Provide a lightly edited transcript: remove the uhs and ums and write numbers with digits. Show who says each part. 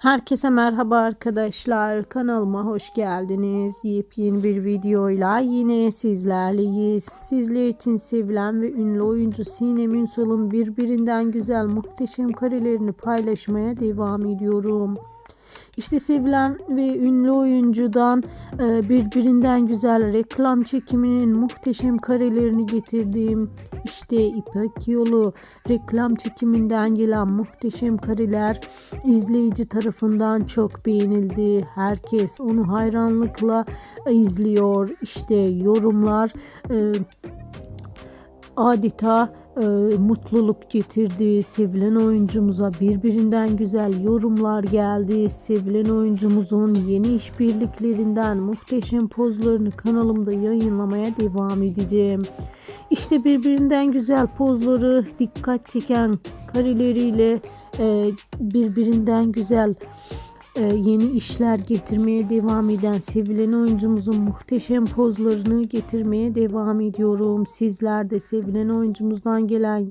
Speaker 1: Herkese merhaba arkadaşlar. Kanalıma hoş geldiniz. Yepyeni bir videoyla yine sizlerleyiz. Sizler için sevilen ve ünlü oyuncu Sinem Ünsal'ın birbirinden güzel muhteşem karelerini paylaşmaya devam ediyorum. İşte sevilen ve ünlü oyuncudan birbirinden güzel reklam çekiminin muhteşem karelerini getirdiğim işte İpek Yolu reklam çekiminden gelen muhteşem kareler izleyici tarafından çok beğenildi. Herkes onu hayranlıkla izliyor. İşte yorumlar adeta mutluluk getirdi. Sevilen oyuncumuza birbirinden güzel yorumlar geldi. Sevilen oyuncumuzun yeni işbirliklerinden muhteşem pozlarını kanalımda yayınlamaya devam edeceğim. İşte birbirinden güzel pozları, dikkat çeken kareleriyle birbirinden güzel yeni işler getirmeye devam eden sevilen oyuncumuzun muhteşem pozlarını getirmeye devam ediyorum. Sizler de sevilen oyuncumuzdan gelen